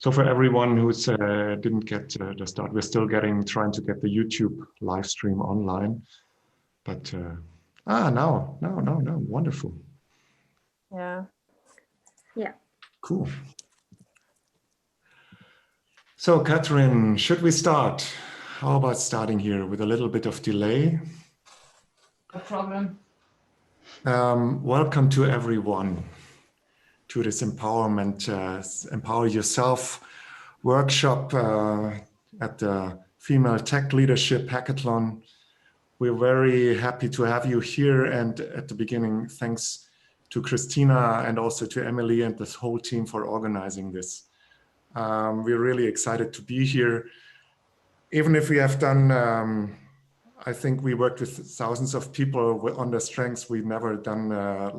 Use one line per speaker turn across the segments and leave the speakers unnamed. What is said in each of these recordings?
So for everyone who's didn't get the start, we're still trying to get the YouTube live stream online. But no, wonderful.
Yeah.
Cool. So Catherine, should we start? How about starting here with a little bit of delay?
No problem.
Welcome to everyone to this empowerment, Empower Yourself workshop at the Female Tech Leadership Hackathon. We're very happy to have you here. And at the beginning, thanks to Christina and also to Emily and this whole team for organizing this. We're really excited to be here. Even if we have done, I think we worked with thousands of people on their strengths, we've never done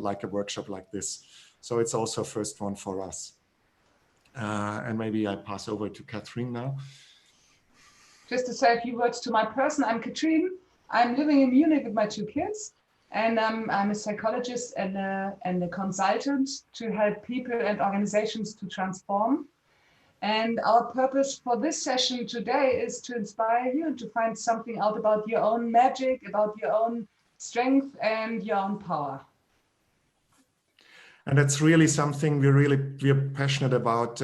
like a workshop like this. So it's also a first one for us. And maybe I pass over to Catherine now.
Just to say a few words to my person, I'm Katrine. I'm living in Munich with my 2 kids, and I'm a psychologist and a consultant to help people and organizations to transform. And our purpose for this session today is to inspire you and to find something out about your own magic, about your own strength and your own power.
And that's really something we're passionate about,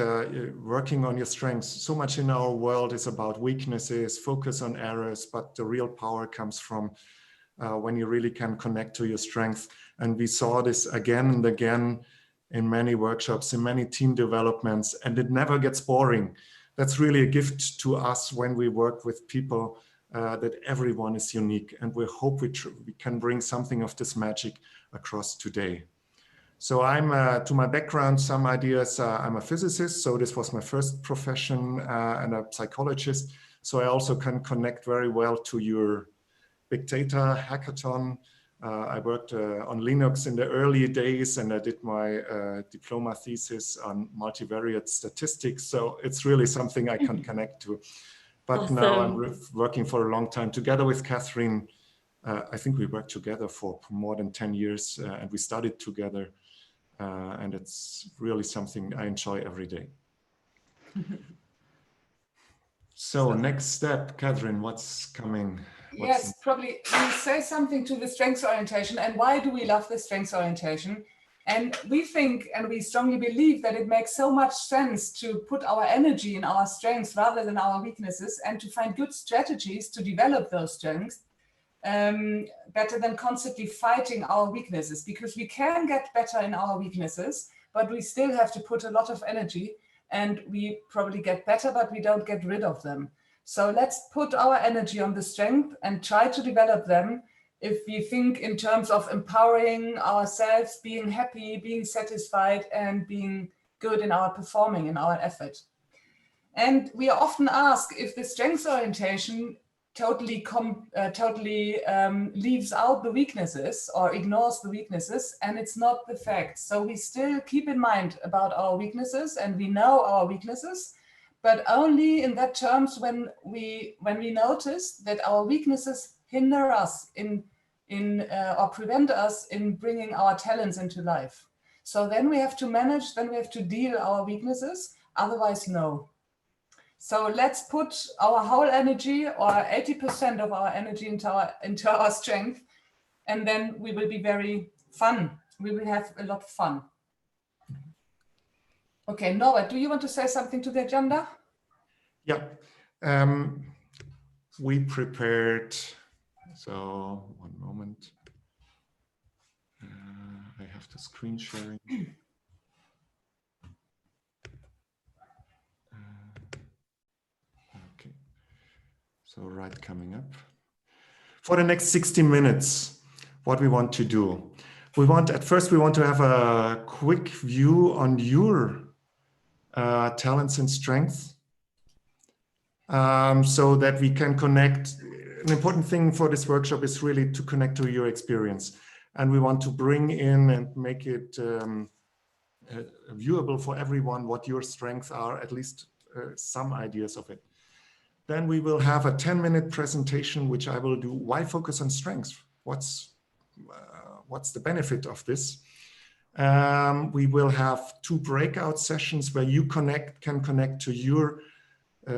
working on your strengths. So much in our world is about weaknesses, focus on errors, but the real power comes from when you really can connect to your strength. And we saw this again and again in many workshops, in many team developments, and it never gets boring. That's really a gift to us when we work with people, that everyone is unique. And we hope we can bring something of this magic across today. So I'm, to my background, some ideas, I'm a physicist, so this was my first profession, and a psychologist. So I also can connect very well to your big data hackathon. I worked on Linux in the early days, and I did my diploma thesis on multivariate statistics. So it's really something I can connect to. But awesome. Now I'm working for a long time together with Catherine. I think we worked together for more than 10 years, and we studied together. And it's really something I enjoy every day. So next step, Catherine, what's coming?
Yes, probably we say something to the strengths orientation and why do we love the strengths orientation? And we think and we strongly believe that it makes so much sense to put our energy in our strengths rather than our weaknesses and to find good strategies to develop those strengths. Better than constantly fighting our weaknesses, because we can get better in our weaknesses, but we still have to put a lot of energy, and we probably get better, but we don't get rid of them. So let's put our energy on the strength and try to develop them. If we think in terms of empowering ourselves, being happy, being satisfied, and being good in our performing, in our effort. And we are often asked if the strengths orientation totally leaves out the weaknesses or ignores the weaknesses, and it's not the fact. So we still keep in mind about our weaknesses, and we know our weaknesses, but only in that terms when we notice that our weaknesses hinder us or prevent us in bringing our talents into life. So then we have to manage, then we have to deal our weaknesses, otherwise no. So let's put our whole energy, or 80% of our energy, into our strength, and then we will be very fun. We will have a lot of fun. Okay, Norbert, do you want to say something to the agenda?
Yeah, we prepared, so one moment. I have the screen sharing. So right coming up. For the next 60 minutes, what we want to do. At first we want to have a quick view on your talents and strengths, so that we can connect. An important thing for this workshop is really to connect to your experience. And we want to bring in and make it viewable for everyone what your strengths are, at least some ideas of it. Then we will have a 10-minute presentation, which I will do. Why focus on strengths? What's the benefit of this? We will have 2 breakout sessions where you can connect to your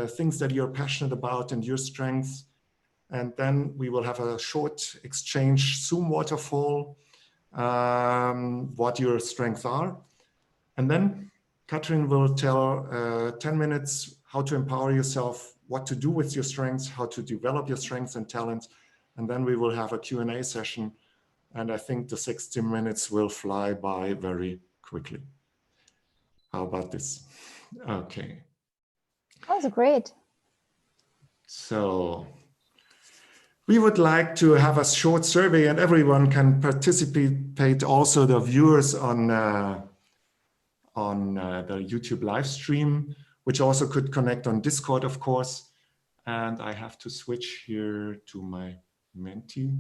things that you're passionate about and your strengths. And then we will have a short exchange Zoom waterfall, what your strengths are. And then Katrin will tell 10 minutes how to empower yourself, what to do with your strengths, how to develop your strengths and talents. And then we will have a Q&A session. And I think the 60 minutes will fly by very quickly. How about this? Okay.
That was great.
So we would like to have a short survey and everyone can participate, also the viewers on the YouTube live stream, which also could connect on Discord, of course. And I have to switch here to my Menti.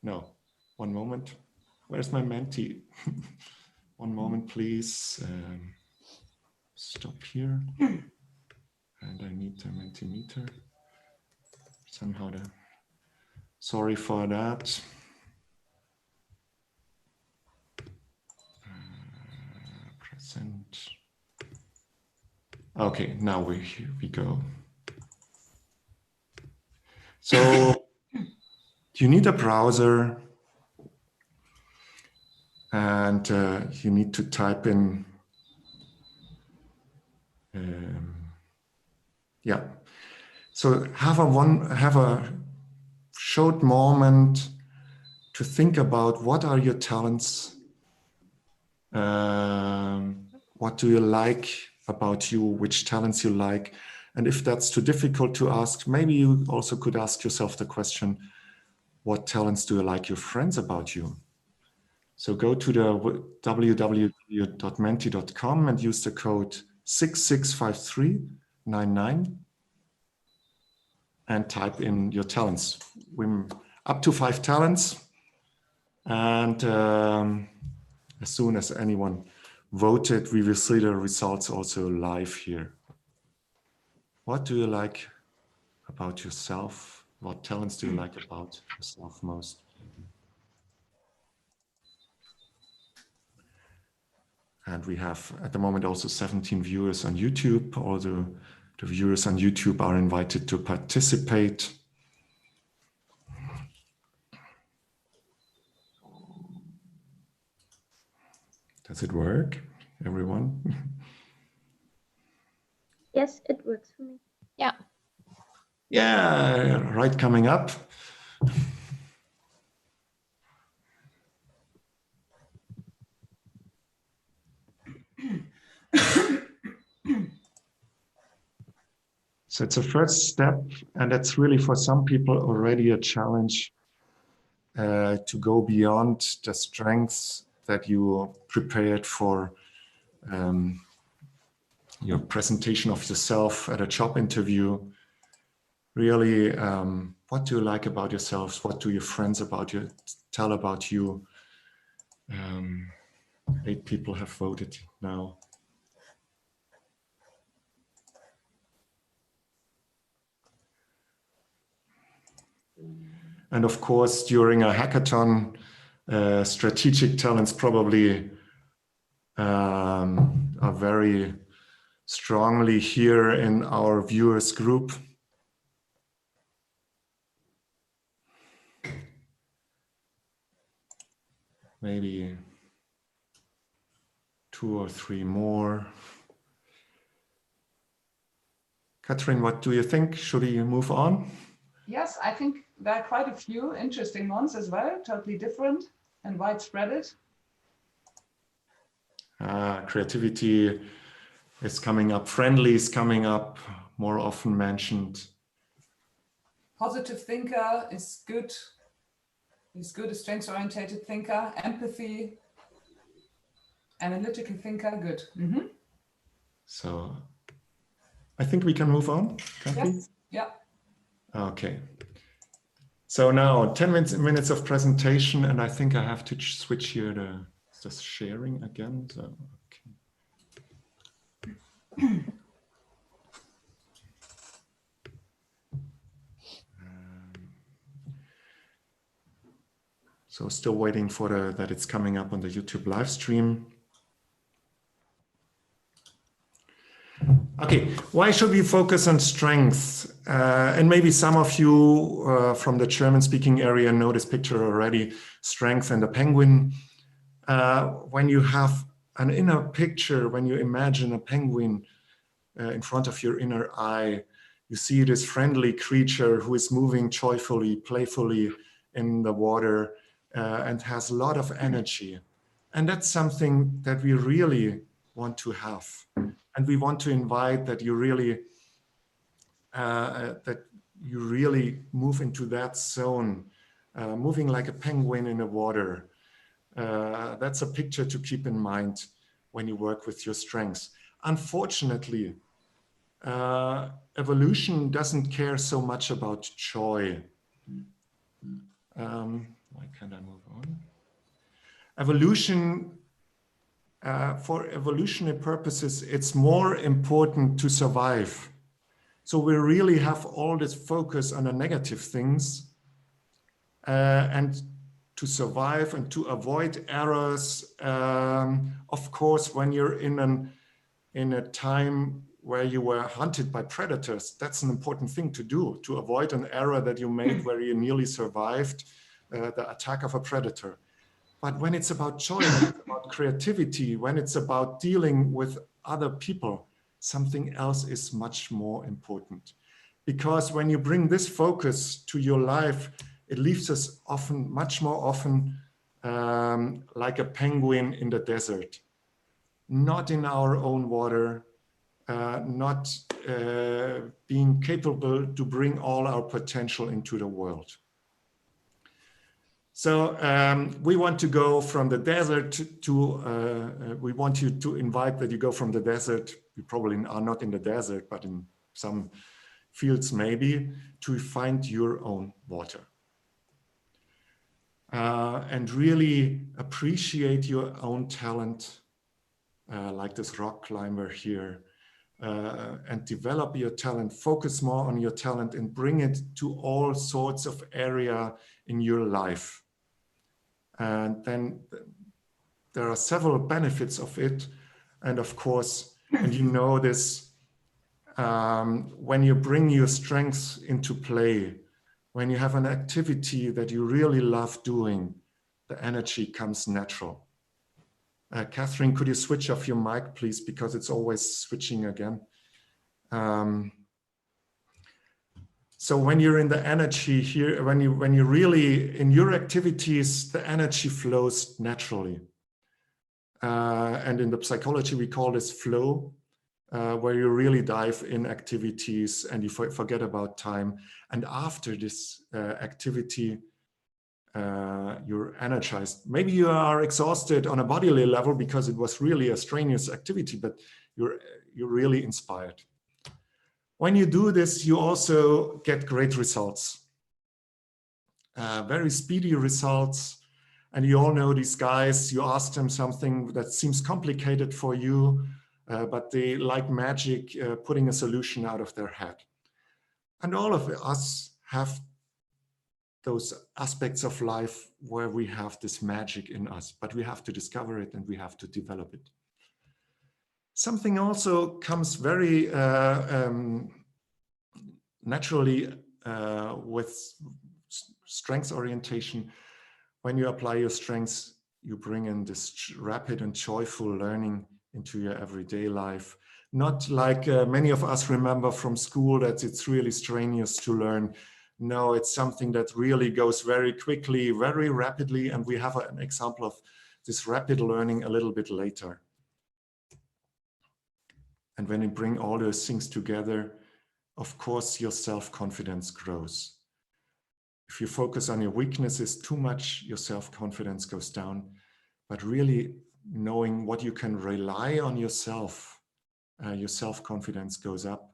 No, one moment. Where's my Menti? One moment, please. Stop here. And I need the Mentimeter. Somehow sorry for that. Present. Okay, now here we go. So you need a browser and you need to type in yeah. So have a short moment to think about what are your talents, what do you like about you, which talents you like, and if that's too difficult to ask, maybe you also could ask yourself the question, what talents do you like your friends about you? So go to the www.menti.com and use the code 665399 and type in your talents. Up to 5 talents. And as soon as anyone voted, we will see the results also live here. What do you like about yourself? What talents do you like about yourself most? And we have at the moment also 17 viewers on YouTube. All the viewers on YouTube are invited to participate. Does it work, everyone?
Yes, it works for me.
Yeah.
Yeah, right, coming up. So it's a first step, and that's really for some people already a challenge to go beyond the strengths that you prepared for your presentation of yourself at a job interview. Really, what do you like about yourselves? What do your friends tell about you? 8 people have voted now. And of course, during a hackathon, strategic talents probably are very strongly here in our viewers group. Maybe 2 or 3 more. Katrin, what do you think? Should we move on?
Yes, I think there are quite a few interesting ones as well, totally different and widespread.
Creativity is coming up, friendly is coming up, more often mentioned.
Positive thinker is good. Is good, a strengths-oriented thinker. Empathy, analytical thinker, good. Mm-hmm.
So I think we can move on, can't we?
Yes, yeah.
Okay. So now 10 minutes of presentation, and I think I have to switch here to the sharing again. So, okay. So still waiting for that it's coming up on the YouTube live stream. Okay, why should we focus on strengths? And maybe some of you from the German-speaking area know this picture already, strength and a penguin. When you have an inner picture, when you imagine a penguin in front of your inner eye, you see this friendly creature who is moving joyfully, playfully in the water and has a lot of energy. And that's something that we really want to have. And we want to invite that you really move into that zone, moving like a penguin in the water. That's a picture to keep in mind when you work with your strengths. Unfortunately, evolution doesn't care so much about joy. Why can't I move on? Evolution, for evolutionary purposes, it's more important to survive. So we really have all this focus on the negative things and to survive and to avoid errors. Of course, when you're in a time where you were hunted by predators, that's an important thing to do, to avoid an error that you made where you nearly survived the attack of a predator. But when it's about joy, when it's about creativity, when it's about dealing with other people, something else is much more important. Because when you bring this focus to your life, it leaves us often, much more often, like a penguin in the desert, not in our own water, not being capable to bring all our potential into the world. So we want to go from the desert to, we want you to invite that you go from the desert, you probably are not in the desert, but in some fields maybe, to find your own water. And really appreciate your own talent, like this rock climber here, and develop your talent, focus more on your talent and bring it to all sorts of area in your life. And then there are several benefits of it. And of course, and you know this, when you bring your strengths into play, when you have an activity that you really love doing, the energy comes natural. Catherine, could you switch off your mic, please, because it's always switching again. So when you're in the energy here, when you really, in your activities, the energy flows naturally. And in the psychology, we call this flow, where you really dive in activities and you forget about time. And after this activity, you're energized. Maybe you are exhausted on a bodily level because it was really a strenuous activity, but you're really inspired. When you do this, you also get great results, very speedy results. And you all know these guys, you ask them something that seems complicated for you, but they like magic, putting a solution out of their head. And all of us have those aspects of life where we have this magic in us, but we have to discover it and we have to develop it. Something also comes very naturally with strengths orientation. When you apply your strengths, you bring in this rapid and joyful learning into your everyday life. Not like many of us remember from school that it's really strenuous to learn. No, it's something that really goes very quickly, very rapidly, and we have an example of this rapid learning a little bit later. And when you bring all those things together, of course, your self-confidence grows. If you focus on your weaknesses too much, your self-confidence goes down. But really knowing what you can rely on yourself, your self-confidence goes up.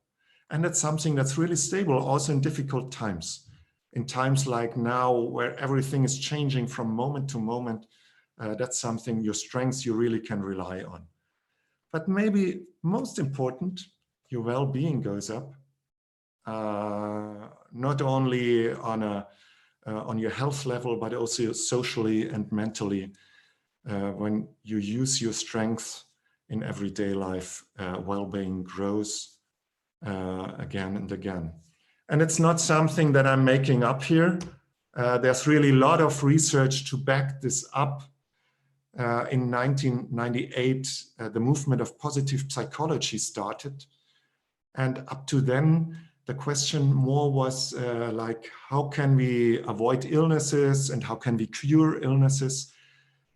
And that's something that's really stable also in difficult times. In times like now, where everything is changing from moment to moment, that's something, your strengths, you really can rely on. But maybe most important, your well-being goes up. Not only on a on your health level, but also socially and mentally. When you use your strength in everyday life, well-being grows again and again. And it's not something that I'm making up here. There's really a lot of research to back this up. In 1998, the movement of positive psychology started. And up to then, the question more was like, how can we avoid illnesses and how can we cure illnesses?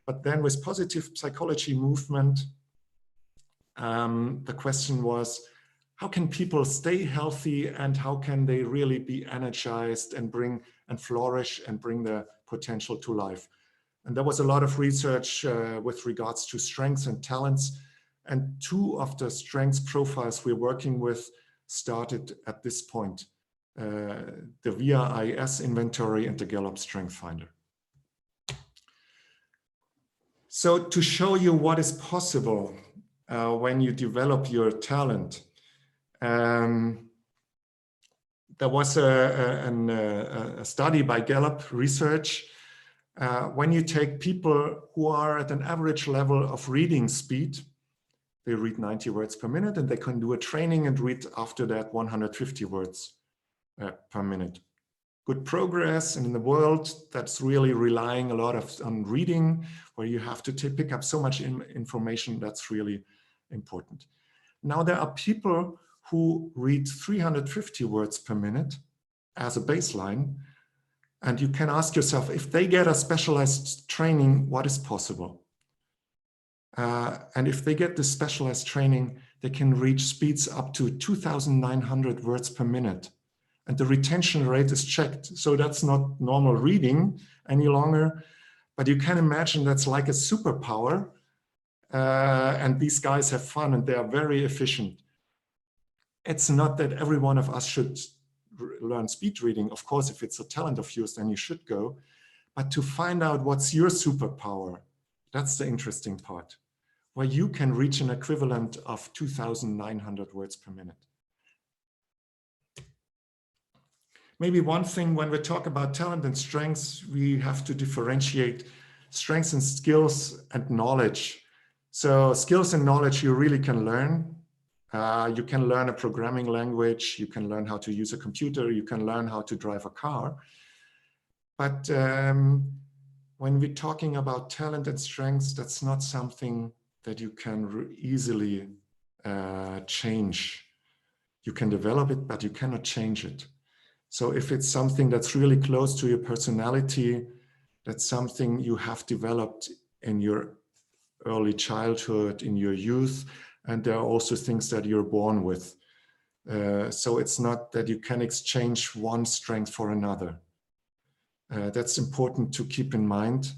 But then with positive psychology movement, the question was, how can people stay healthy and how can they really be energized and flourish and bring their potential to life? And there was a lot of research with regards to strengths and talents. And two of the strengths profiles we're working with started at this point, the VRIS inventory and the Gallup Strength Finder. So to show you what is possible when you develop your talent, there was a study by Gallup Research. When you take people who are at an average level of reading speed, they read 90 words per minute and they can do a training and read after that 150 words per minute. Good progress, and in the world that's really relying a lot on reading, where you have to pick up so much information, that's really important. Now there are people who read 350 words per minute as a baseline, and you can ask yourself, if they get a specialized training, what is possible? And if they get this specialized training, they can reach speeds up to 2,900 words per minute. And the retention rate is checked. So that's not normal reading any longer, but you can imagine that's like a superpower. And these guys have fun and they are very efficient. It's not that every one of us should learn speed reading. Of course, if it's a talent of yours, then you should go. But to find out what's your superpower, that's the interesting part, where you can reach an equivalent of 2,900 words per minute. Maybe one thing when we talk about talent and strengths, we have to differentiate strengths and skills and knowledge. So skills and knowledge you really can learn. You can learn a programming language, you can learn how to use a computer, you can learn how to drive a car. But when we're talking about talent and strengths, that's not something that you can easily change. You can develop it, but you cannot change it. So if it's something that's really close to your personality, that's something you have developed in your early childhood, in your youth, and there are also things that you're born with. So it's not that you can exchange one strength for another. That's important to keep in mind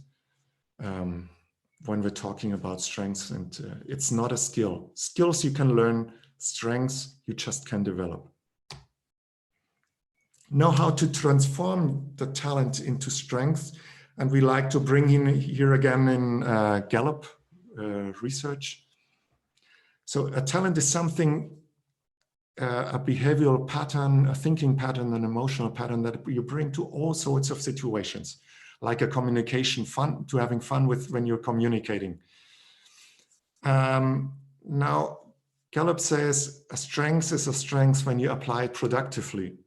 when we're talking about strengths, and it's not a skill. Skills you can learn, strengths you just can develop. Know how to transform the talent into strength, and we like to bring in here again in Gallup research. So a talent is something, a behavioral pattern, a thinking pattern, an emotional pattern that you bring to all sorts of situations, like a communication fun, to having fun with when you're communicating. Now, Gallup says a strength is a strength when you apply it productively.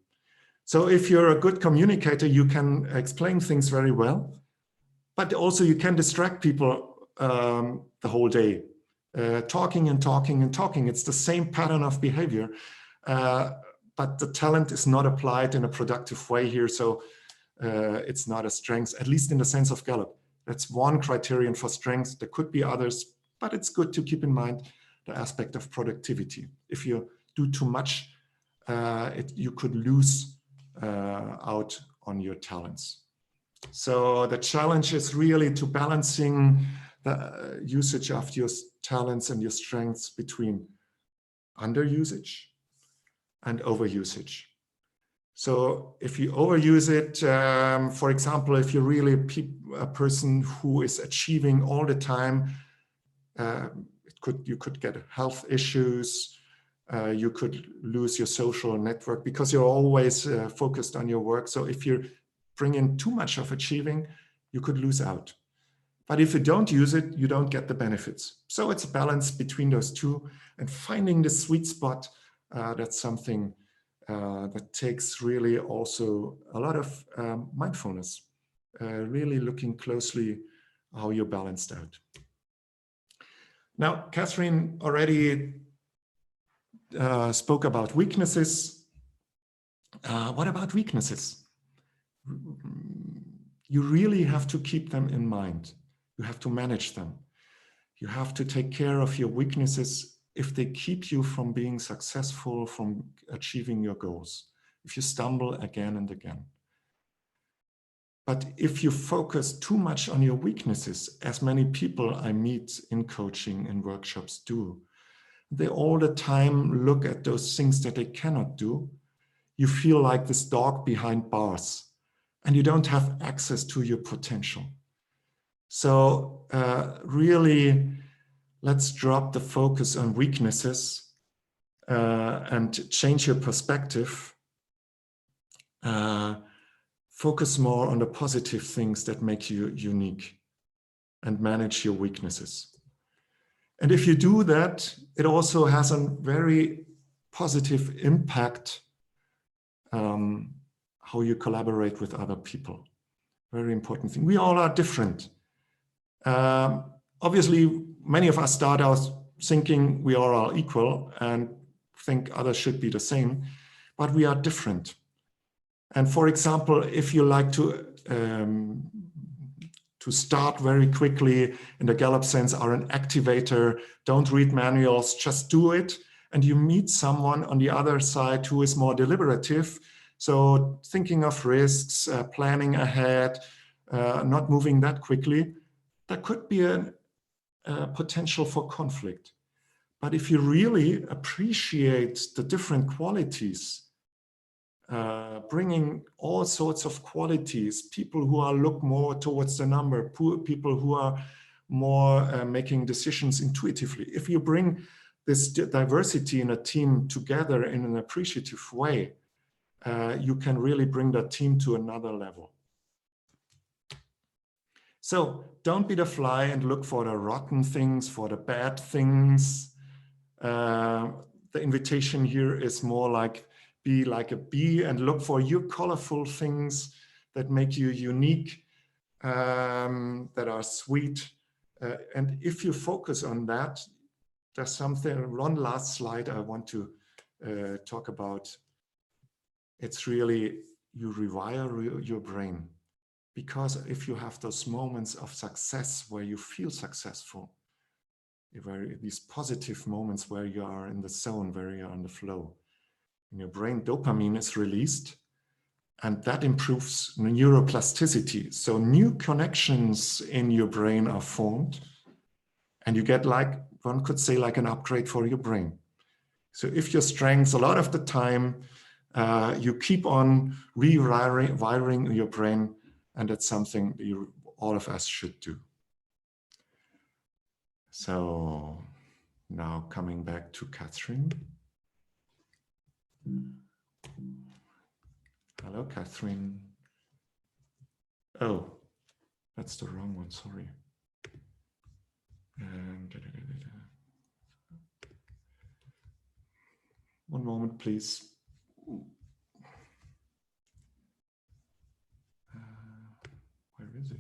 So if you're a good communicator, you can explain things very well, but also you can distract people the whole day, talking and talking and talking. It's the same pattern of behavior, but the talent is not applied in a productive way here. So it's not a strength, at least in the sense of Gallup. That's one criterion for strength. There could be others, but it's good to keep in mind the aspect of productivity. If you do too much, you could lose out on your talents. So the challenge is really to balancing the usage of your talents and your strengths between underusage and overusage. So if you overuse it, for example, if you're really a person who is achieving all the time, you could get health issues. You could lose your social network because you're always focused on your work. So if you're bring in too much of achieving, you could lose out. But if you don't use it, you don't get the benefits. So it's a balance between those two, and finding the sweet spot, that's something that takes really also a lot of mindfulness, really looking closely how you're balanced out. Now, Catherine already spoke about weaknesses. What about weaknesses? You really have to keep them in mind. You have to manage them. You have to take care of your weaknesses if they keep you from being successful, from achieving your goals, if you stumble again and again. But if you focus too much on your weaknesses, as many people I meet in coaching and workshops do, they all the time look at those things that they cannot do. You feel like this dog behind bars, and you don't have access to your potential. So really, let's drop the focus on weaknesses and change your perspective. Focus more on the positive things that make you unique and manage your weaknesses. And if you do that, it also has a very positive impact how you collaborate with other people. Very important thing. We all are different. Obviously, many of us start out thinking we are all equal and think others should be the same, but we are different. And for example, if you like to start very quickly, in the Gallup sense, are an activator, don't read manuals, just do it. And you meet someone on the other side who is more deliberative. So thinking of risks, planning ahead, not moving that quickly, there could be a potential for conflict. But if you really appreciate the different qualities, bringing all sorts of qualities, people who are look more towards the number, people who are more making decisions intuitively. If you bring this diversity in a team together in an appreciative way, you can really bring that team to another level. So don't be the fly and look for the rotten things, for the bad things. The invitation here is more like, be like a bee and look for your colorful things that make you unique, that are sweet. And if you focus on that, there's something, one last slide I want to talk about. It's really, you rewire your brain. Because if you have those moments of success where you feel successful, these positive moments where you are in the zone, where you are in the flow, in your brain, dopamine is released, and that improves neuroplasticity. So new connections in your brain are formed, and you get, like, one could say, like an upgrade for your brain. So if your strengths, a lot of the time, you keep on rewiring your brain, and that's something that all of us should do. So now coming back to Catherine. Hello, Catherine. Oh, that's the wrong one, sorry. One moment, please. Where is it?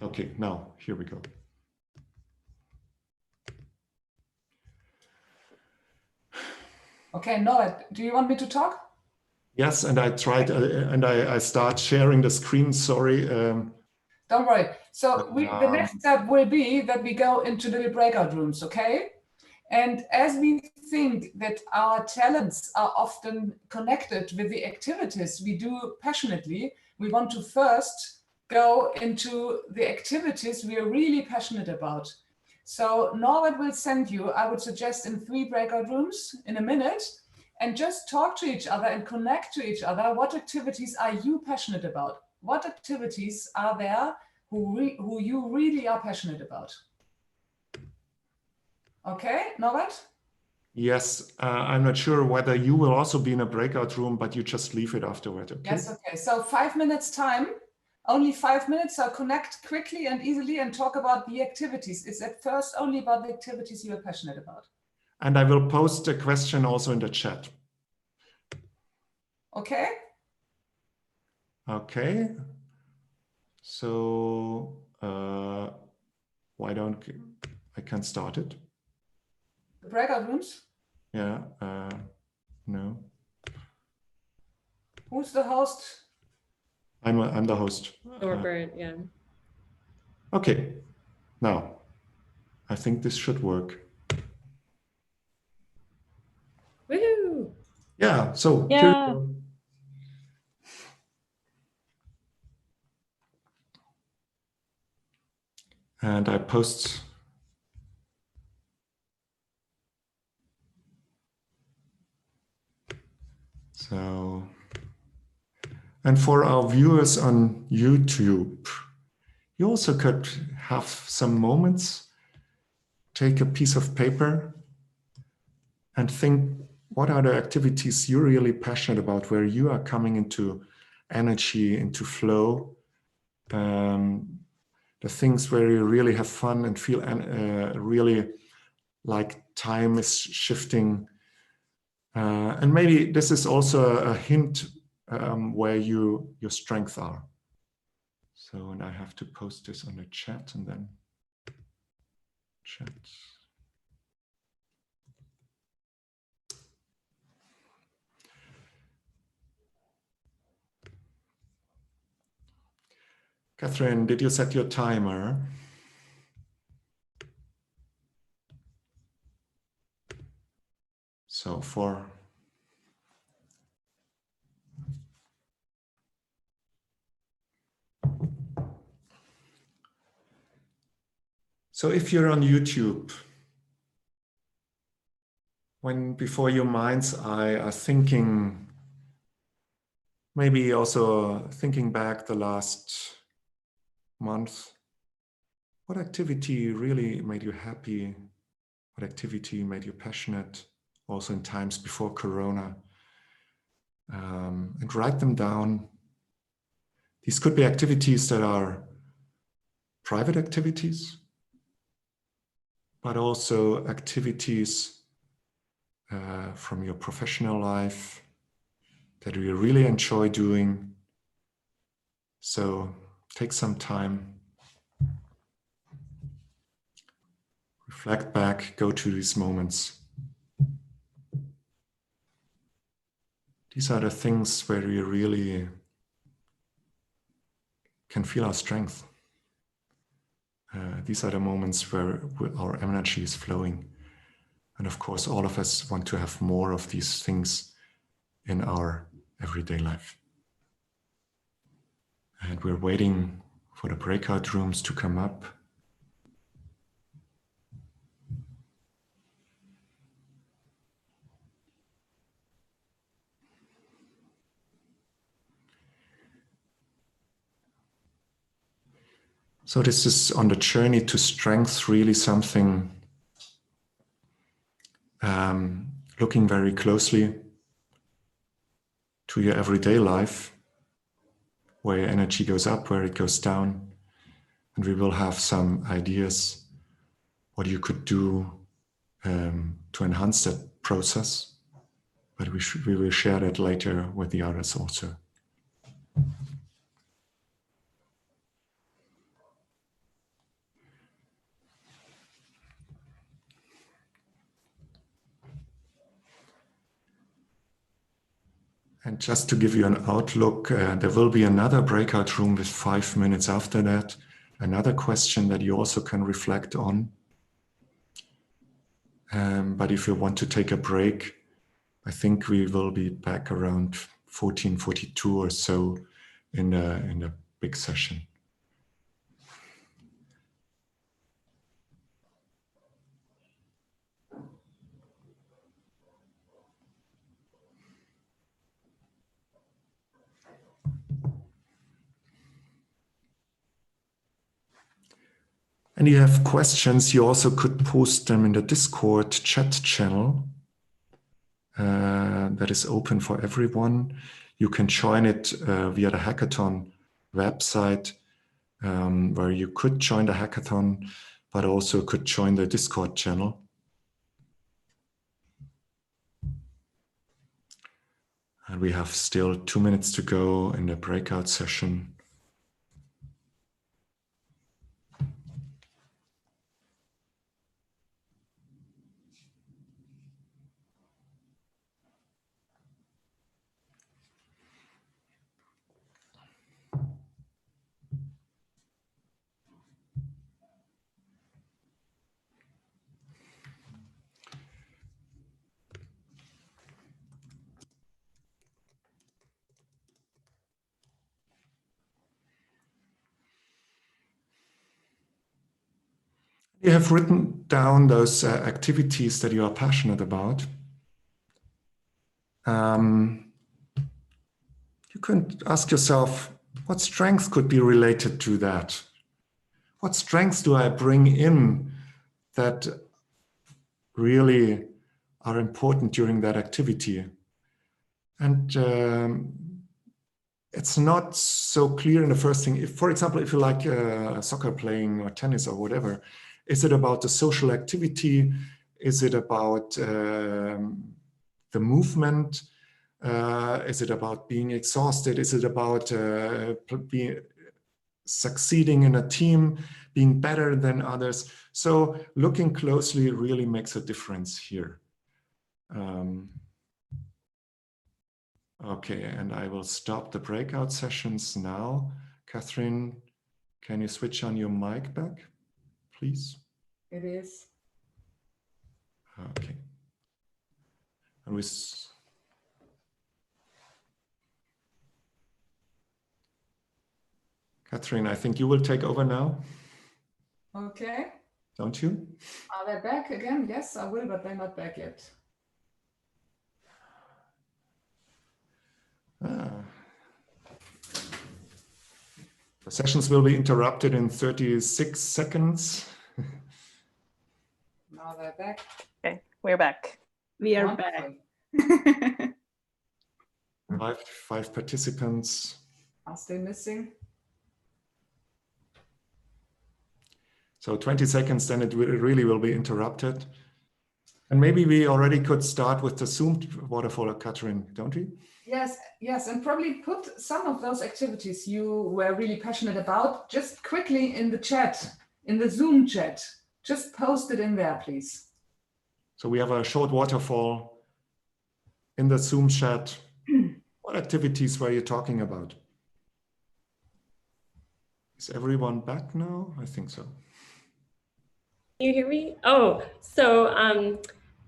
Okay, now here we go.
Okay, Norbert, do you want me to talk?
Yes, and I tried, and I start sharing the screen. Sorry.
Don't worry. So the next step will be that we go into little breakout rooms, okay? And as we think that our talents are often connected with the activities we do passionately, we want to first go into the activities we are really passionate about. So Norbert will send you, I would suggest, in 3 breakout rooms in a minute, and just talk to each other and connect to each other. What activities are you passionate about? What activities are there who you really are passionate about. Okay, Norbert?
Yes, I'm not sure whether you will also be in a breakout room, but you just leave it afterward, okay?
Yes, okay. So 5 minutes time, only 5 minutes. So connect quickly and easily and talk about the activities. It's at first only about the activities you are passionate about.
And I will post a question also in the chat.
Okay?
Okay. So why don't I can start it?
The breakout rooms?
Yeah, no.
Who's the host?
I'm the host.
Norbert, yeah.
Okay, now I think this should work.
Woohoo!
Yeah, so
Yeah.
here you go. And I post. So, and for our viewers on YouTube, you also could have some moments, take a piece of paper and think, what are the activities you're really passionate about, where you are coming into energy, into flow, the things where you really have fun and feel really like time is shifting. And maybe this is also a hint where your strengths are. So, and I have to post this on the chat and then chat. Catherine, did you set your timer? So so if you're on YouTube, when before your mind's eye are thinking, maybe also thinking back the last month, what activity really made you happy? What activity made you passionate? Also in times before Corona. And write them down. These could be activities that are private activities, but also activities from your professional life that you really enjoy doing. So take some time, reflect back, go to these moments. These are the things where we really can feel our strength. These are the moments where our energy is flowing. And of course, all of us want to have more of these things in our everyday life. And we're waiting for the breakout rooms to come up. So this is on the journey to strength, really something looking very closely to your everyday life, where energy goes up, where it goes down. And we will have some ideas what you could do to enhance that process. But we will share that later with the others also. And just to give you an outlook, there will be another breakout room with 5 minutes after that. Another question that you also can reflect on. But if you want to take a break, I think we will be back around 14:42 or so in the big session. And you have questions, you also could post them in the Discord chat channel that is open for everyone. You can join it via the hackathon website, where you could join the hackathon, but also could join the Discord channel. And we have still 2 minutes to go in the breakout session. You have written down those activities that you are passionate about. You can ask yourself, what strengths could be related to that? What strengths do I bring in that really are important during that activity? And it's not so clear in the first thing. If, for example, if you like soccer playing or tennis or whatever, is it about the social activity? Is it about the movement? Is it about being exhausted? Is it about succeeding in a team, being better than others? So looking closely really makes a difference here. Okay, and I will stop the breakout sessions now. Catherine, can you switch on your mic back, please?
It is.
Okay. And Catherine, I think you will take over now.
Okay.
Don't you?
Are they back again? Yes, I will, but they're not back yet.
The sessions will be interrupted in 36 seconds.
Now they're back.
Okay, we're back.
We are
Wonderful.
back.
Five participants.
Are still missing?
So 20 seconds, then it really will be interrupted. And maybe we already could start with the Zoom waterfall, Catherine, don't we?
Yes, yes, and probably put some of those activities you were really passionate about just quickly in the chat, in the Zoom chat. Just post it in there, please.
So we have a short waterfall in the Zoom chat. What activities were you talking about? Is everyone back now? I think so.
Can you hear me? Oh, so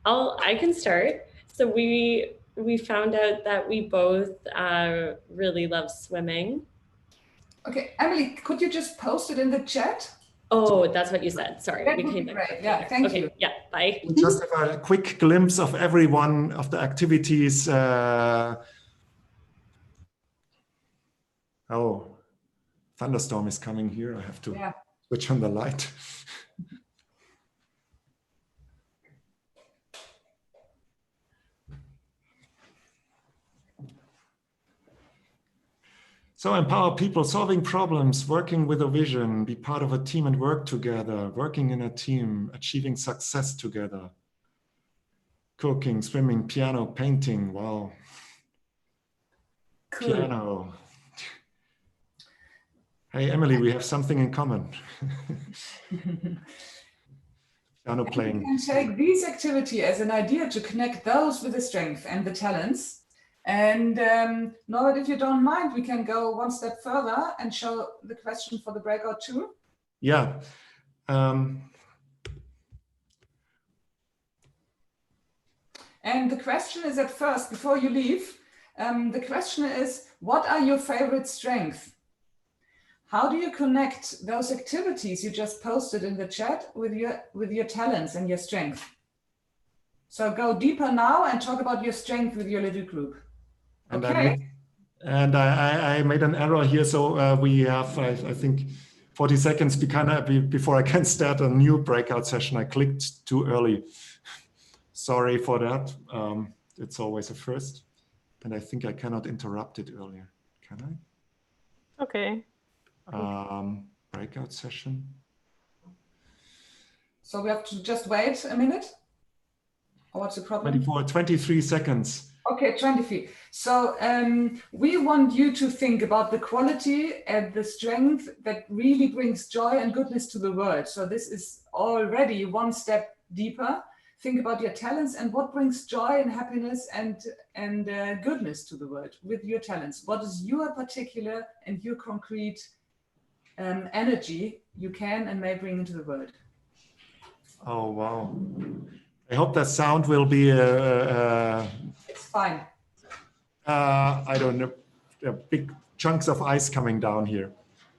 I can start. So we found out that we both really love swimming.
Okay, Emily, could you just post it in the chat?
Oh, that's what you said. Sorry,
That
we
would be
came back.
great. Yeah, thank you.
Yeah, bye.
We just have a quick glimpse of every one of the activities. Oh, thunderstorm is coming here. I have to switch on the light. So empower people, solving problems, working with a vision, be part of a team and work together, working in a team, achieving success together. Cooking, swimming, piano, painting, wow.
Cool.
Piano. Hey, Emily, we have something in common. Piano playing.
You can take these activities as an idea to connect those with the strength and the talents. And Norbert, if you don't mind, we can go one step further and show the question for the breakout too.
Yeah.
And the question is at first, before you leave, the question is, what are your favorite strengths? How do you connect those activities you just posted in the chat with your talents and your strength? So go deeper now and talk about your strength with your little group.
And
okay.
I made an error here. So we have, I think, 40 seconds before I can start a new breakout session. I clicked too early. Sorry for that. It's always a first. And I think I cannot interrupt it earlier. Can I?
Okay.
Breakout session.
So we have to just wait a minute? Or what's the problem?
23 seconds.
Okay, 23. So we want you to think about the quality and the strength that really brings joy and goodness to the world. So this is already one step deeper. Think about your talents and what brings joy and happiness and goodness to the world with your talents. What is your particular and your concrete energy you can and may bring into the world?
Oh, wow. I hope that sound will be
It's fine.
I don't know, big chunks of ice coming down here.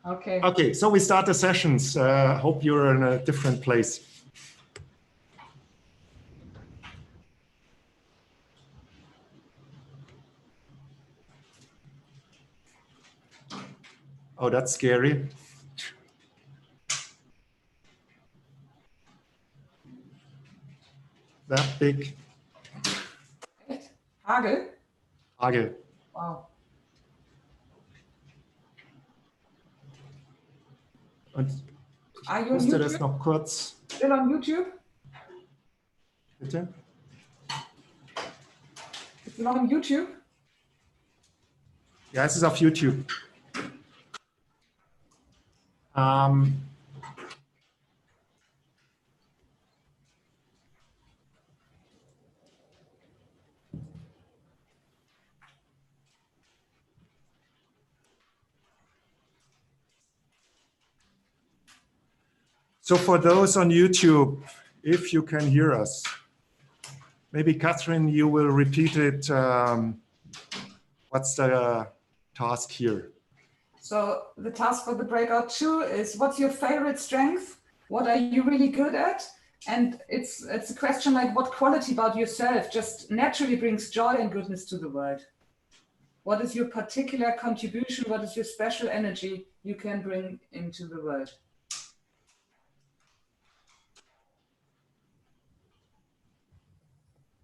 Okay.
Okay, so we start the sessions. Hope you're in a different place. Oh, that's scary. That big.
Echt? Hagel?
Hagel.
Wow.
Und
Are
ich
you on
musste das
YouTube?
noch kurz.
Still on YouTube?
Bitte?
Ist noch on YouTube?
Ja, es ist auf YouTube. So for those on YouTube, if you can hear us, maybe Catherine, you will repeat it. What's the task here?
So the task for the breakout 2 is what's your favorite strength? What are you really good at? And it's a question like what quality about yourself just naturally brings joy and goodness to the world? What is your particular contribution? What is your special energy you can bring into the world?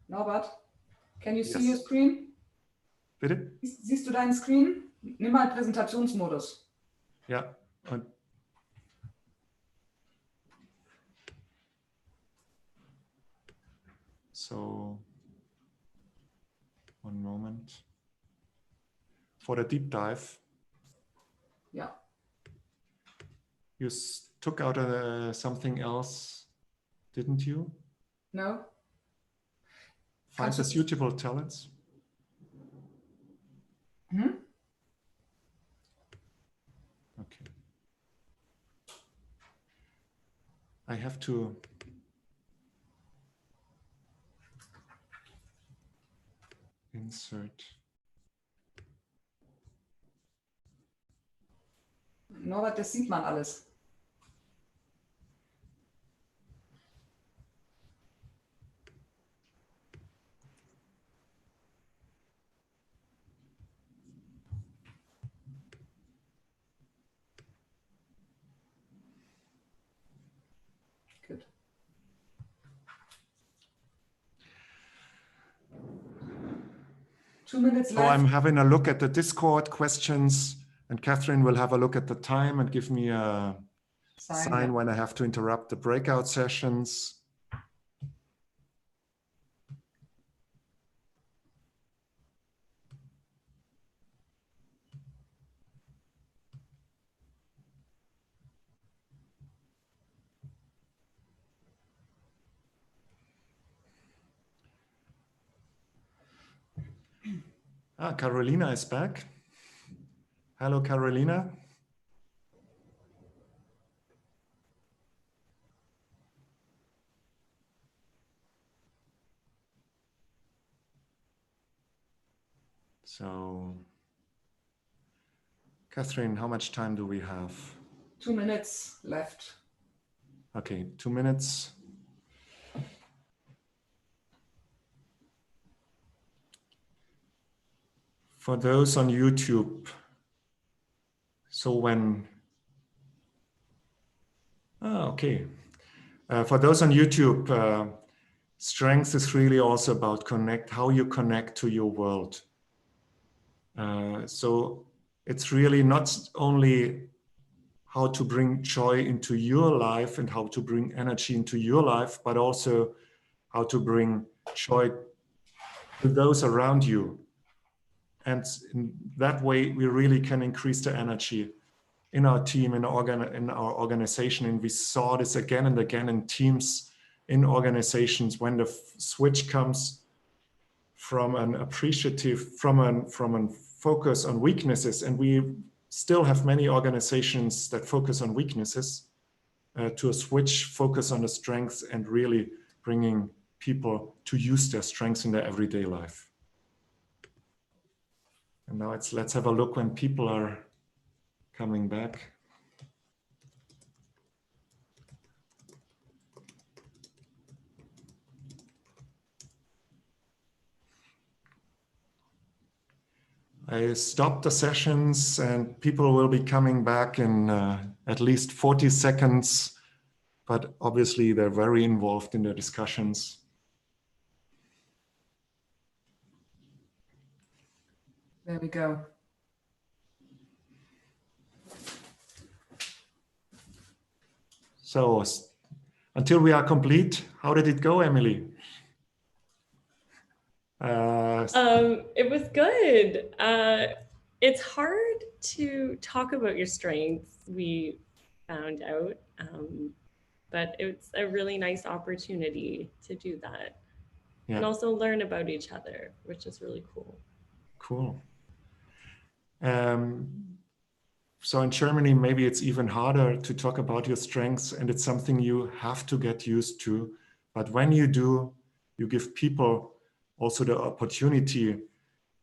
Norbert, can you see your screen?
Bitte?
Siehst du deinen Screen? Nimm mal Präsentationsmodus.
Ja. Und so, one moment. For the deep dive,
Yeah.
you took out something else, didn't you?
No?
Find the suitable talents.
Hmm?
Okay. I have to insert.
Norbert, das sieht man alles. Good. Two minutes
So
left.
I'm having a look at the Discord questions, and Catherine will have a look at the time and give me a sign when I have to interrupt the breakout sessions. Carolina is back. Hello, Carolina. So, Catherine, how much time do we have?
2 minutes left.
Okay, 2 minutes. For those on YouTube, so when Okay. For those on YouTube, strength is really also about how you connect to your world. So it's really not only how to bring joy into your life and how to bring energy into your life, but also how to bring joy to those around you. And in that way, we really can increase the energy in our team, in our organization. And we saw this again and again in teams, in organizations, when the switch comes from an appreciative, from a focus on weaknesses. And we still have many organizations that focus on weaknesses, to a switch, focus on the strengths and really bringing people to use their strengths in their everyday life. And now let's have a look when people are coming back. I stopped the sessions and people will be coming back in at least 40 seconds, but obviously they're very involved in their discussions.
There we go.
So until we are complete, how did it go, Emily?
It was good. It's hard to talk about your strengths, we found out, but it's a really nice opportunity to do that. Yeah. And also learn about each other, which is really cool.
Cool. So in Germany, maybe it's even harder to talk about your strengths, and it's something you have to get used to. But when you do, you give people also the opportunity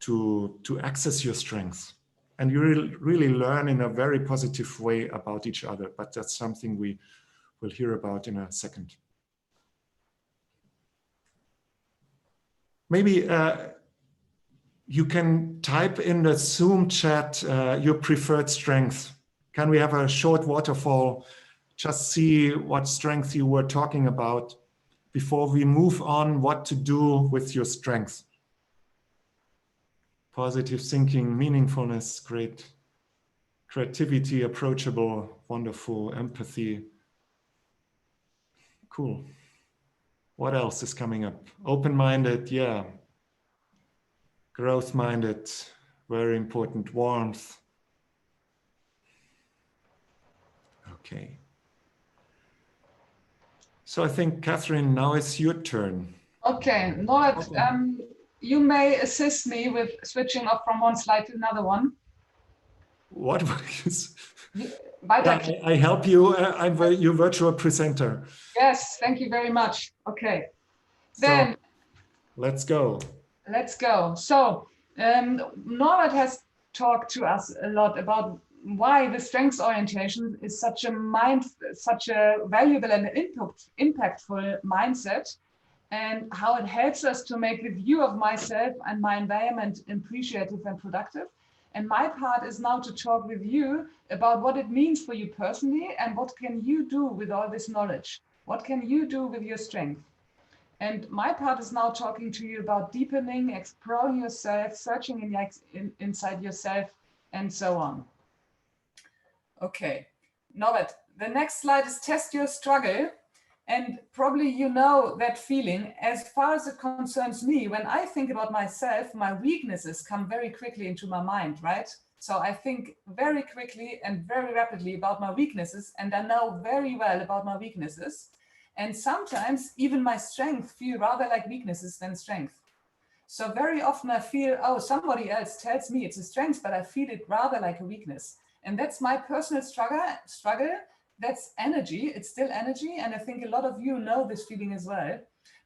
to access your strengths. And you really learn in a very positive way about each other. But that's something we will hear about in a second. Maybe you can type in the Zoom chat your preferred strength. Can we have a short waterfall? Just see what strength you were talking about before we move on, what to do with your strengths. Positive thinking, meaningfulness, great. Creativity, approachable, wonderful, empathy. Cool. What else is coming up? Open-minded, yeah. Growth-minded, very important. Warmth. Okay. So I think, Catherine, now it's your turn.
Okay, Norbert, you may assist me with switching off from one slide to another one.
What?
Yeah,
I help you. I'm your virtual presenter.
Yes, thank you very much. Okay, then
so, let's go.
Let's go. So Norbert has talked to us a lot about why the strengths orientation is such a valuable and impactful mindset, and how it helps us to make the view of myself and my environment appreciative and productive. And my part is now to talk with you about what it means for you personally and what can you do with all this knowledge? What can you do with your strength? And my part is now talking to you about deepening, exploring yourself, searching inside yourself, and so on. Okay, Norbert, the next slide is test your struggle. And probably you know that feeling. As far as it concerns me, when I think about myself, my weaknesses come very quickly into my mind, right? So I think very quickly and very rapidly about my weaknesses, and I know very well about my weaknesses. And sometimes even my strengths feel rather like weaknesses than strength. So very often I feel, oh, somebody else tells me it's a strength, but I feel it rather like a weakness. And that's my personal struggle. That's energy. It's still energy. And I think a lot of you know this feeling as well.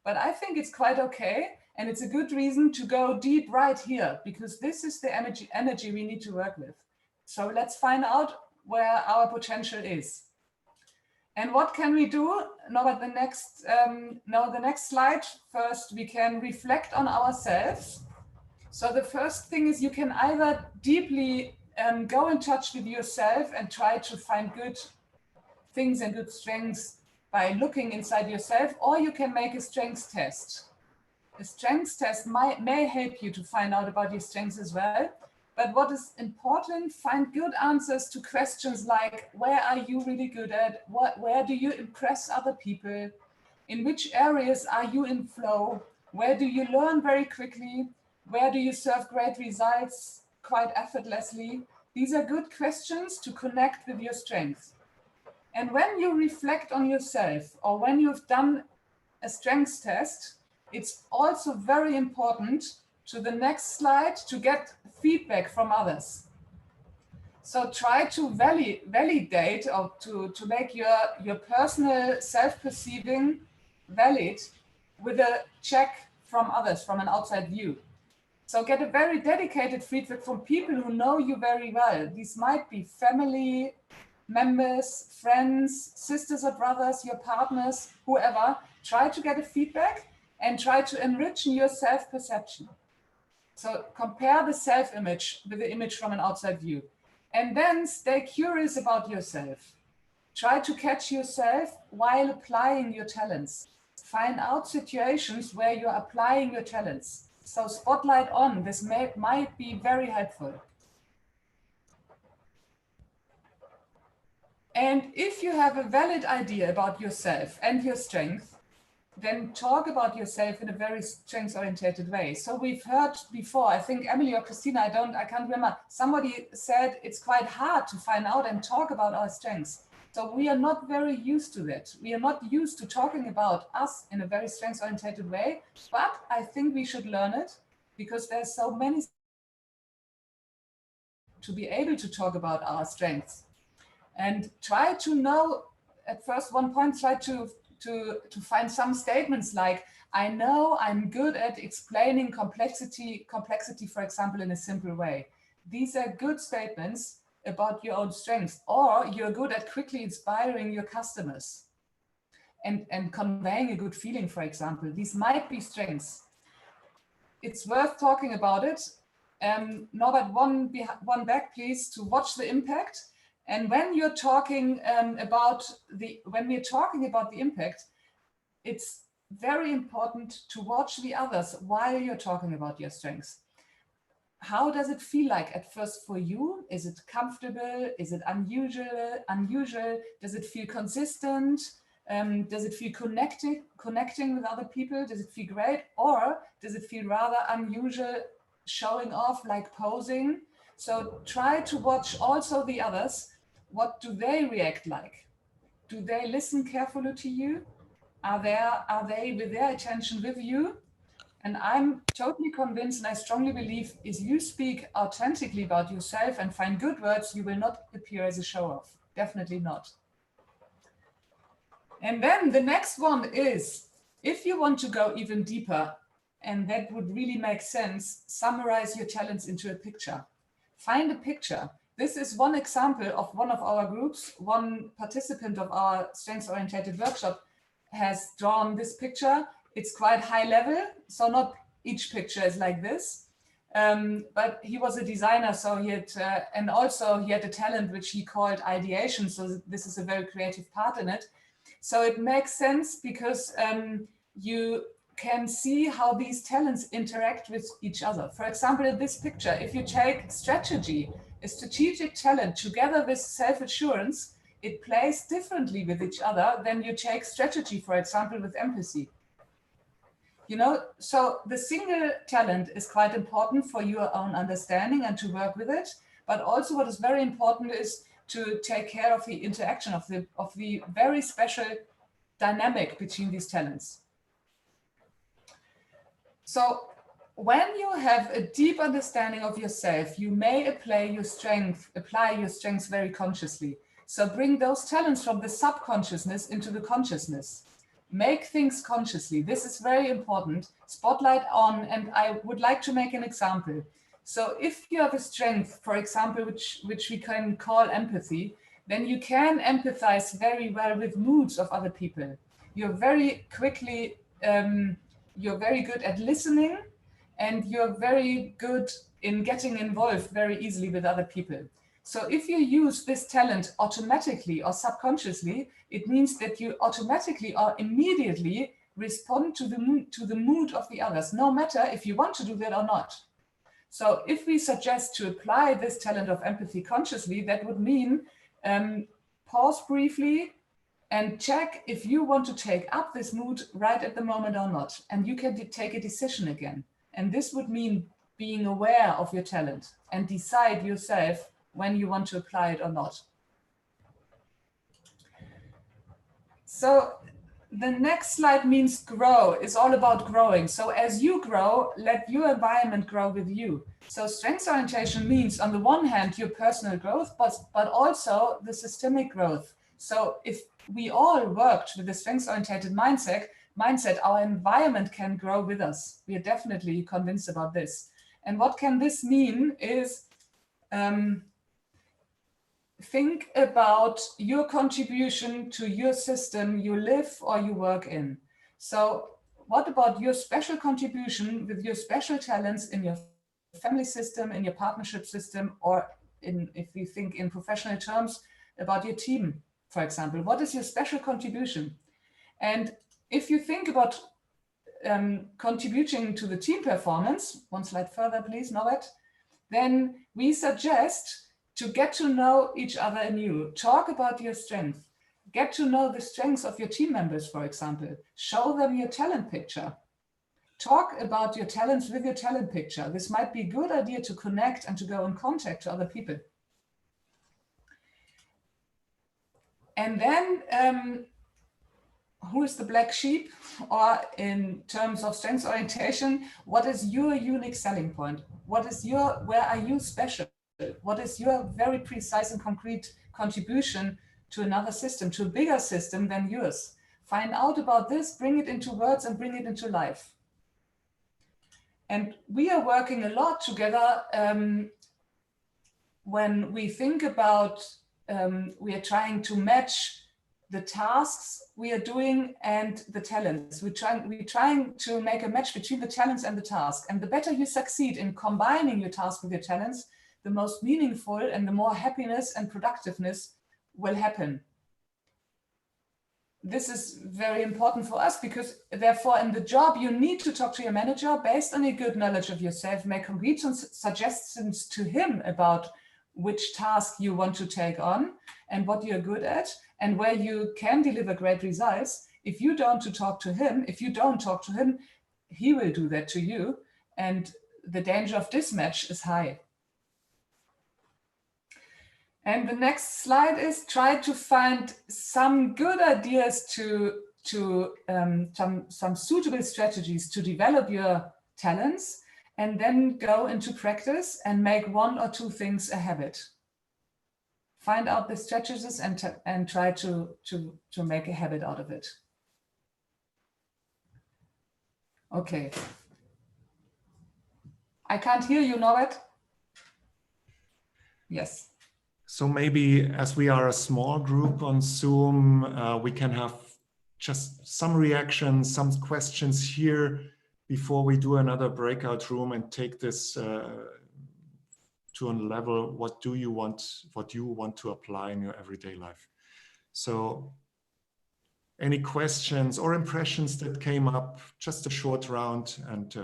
But I think it's quite okay. And it's a good reason to go deep right here, because this is the energy we need to work with. So let's find out where our potential is. And what can we do? Now, the next slide. First, we can reflect on ourselves. So the first thing is you can either deeply go in touch with yourself and try to find good things and good strengths by looking inside yourself, or you can make a strengths test. A strengths test may help you to find out about your strengths as well. But what is important, find good answers to questions like, where are you really good at? Where do you impress other people? In which areas are you in flow? Where do you learn very quickly? Where do you serve great results quite effortlessly? These are good questions to connect with your strengths. And when you reflect on yourself, or when you've done a strengths test, it's also very important to the next slide to get feedback from others. So try to validate, or to make your personal self-perceiving valid with a check from others, from an outside view. So get a very dedicated feedback from people who know you very well. These might be family members, friends, sisters or brothers, your partners, whoever. Try to get a feedback and try to enrich your self-perception. So compare the self-image with the image from an outside view. And then stay curious about yourself. Try to catch yourself while applying your talents. Find out situations where you're applying your talents. So spotlight on, this might be very helpful. And if you have a valid idea about yourself and your strength, then talk about yourself in a very strengths-oriented way. So we've heard before, I think Emily or Christina, I can't remember, somebody said it's quite hard to find out and talk about our strengths. So we are not very used to that. We are not used to talking about us in a very strengths-oriented way, but I think we should learn it because there's so many to be able to talk about our strengths. And try to know, at first one point, try to find some statements like, I know I'm good at explaining complexity, for example, in a simple way. These are good statements about your own strengths, or you're good at quickly inspiring your customers and conveying a good feeling, for example. These might be strengths. It's worth talking about it. Norbert, one back, please, to watch the impact. And when you're talking about the impact, it's very important to watch the others while you're talking about your strengths. How does it feel like at first for you? Is it comfortable? Is it unusual? Does it feel consistent? Does it feel connecting with other people? Does it feel great? Or does it feel rather unusual, showing off, like posing? So try to watch also the others. What do they react like? Do they listen carefully to you? Are they with their attention with you? And I'm totally convinced, and I strongly believe, if you speak authentically about yourself and find good words, you will not appear as a show-off. Definitely not. And then the next one is, if you want to go even deeper, and that would really make sense, summarize your talents into a picture. Find a picture. This is one example of one of our groups. One participant of our strengths-oriented workshop has drawn this picture. It's quite high level, so not each picture is like this. But he was a designer, so he had, and also he had a talent which he called ideation. So this is a very creative part in it. So it makes sense because you can see how these talents interact with each other. For example, in this picture, if you take strategy, a strategic talent together with self-assurance, it plays differently with each other than you take strategy, for example, with empathy. You know, so the single talent is quite important for your own understanding and to work with it. But also what is very important is to take care of the interaction of the very special dynamic between these talents. So when you have a deep understanding of yourself, you may apply your strengths very consciously. So bring those talents from the subconsciousness into the consciousness. Make things consciously. This is very important. Spotlight on, and I would like to make an example. So if you have a strength, for example, which we can call empathy, then you can empathize very well with moods of other people. You're very quickly, you're very good at listening, and you're very good in getting involved very easily with other people. So if you use this talent automatically or subconsciously, it means that you automatically or immediately respond to the mood of the others, no matter if you want to do that or not. So if we suggest to apply this talent of empathy consciously, that would mean pause briefly and check if you want to take up this mood right at the moment or not. And you can take a decision again. And this would mean being aware of your talent and decide yourself when you want to apply it or not. So the next slide means grow. It's all about growing. So as you grow, let your environment grow with you. So strengths orientation means, on the one hand, your personal growth, but also the systemic growth. So if we all worked with a strengths-oriented mindset, our environment can grow with us. We are definitely convinced about this. And what can this mean is think about your contribution to your system you live or you work in. So what about your special contribution with your special talents in your family system, in your partnership system, or if we think in professional terms, about your team, for example? What is your special contribution? And if you think about contributing to the team performance, one slide further, please, Norbert, then we suggest to get to know each other anew. Talk about your strengths. Get to know the strengths of your team members, for example. Show them your talent picture. Talk about your talents with your talent picture. This might be a good idea to connect and to go in contact to other people. And then, who is the black sheep? Or in terms of strengths orientation, what is your unique selling point? Where are you special? What is your very precise and concrete contribution to another system, to a bigger system than yours? Find out about this, bring it into words and bring it into life. And we are working a lot together when we think about, we are trying to match the tasks we are doing and the talents. We're trying to make a match between the talents and the task. And the better you succeed in combining your task with your talents, the most meaningful and the more happiness and productiveness will happen. This is very important for us because therefore in the job you need to talk to your manager based on your good knowledge of yourself, make concrete suggestions to him about which task you want to take on and what you're good at and where you can deliver great results. If you don't talk to him, he will do that to you. And the danger of mismatch is high. And the next slide is try to find some good ideas some suitable strategies to develop your talents and then go into practice and make one or two things a habit. Find out the strategies and try to make a habit out of it. Okay. I can't hear you, Norbert. Yes.
So maybe as we are a small group on Zoom, we can have just some reactions, some questions here before we do another breakout room and take this to a level. What you want to apply in your everyday life? So any questions or impressions that came up, just a short round, and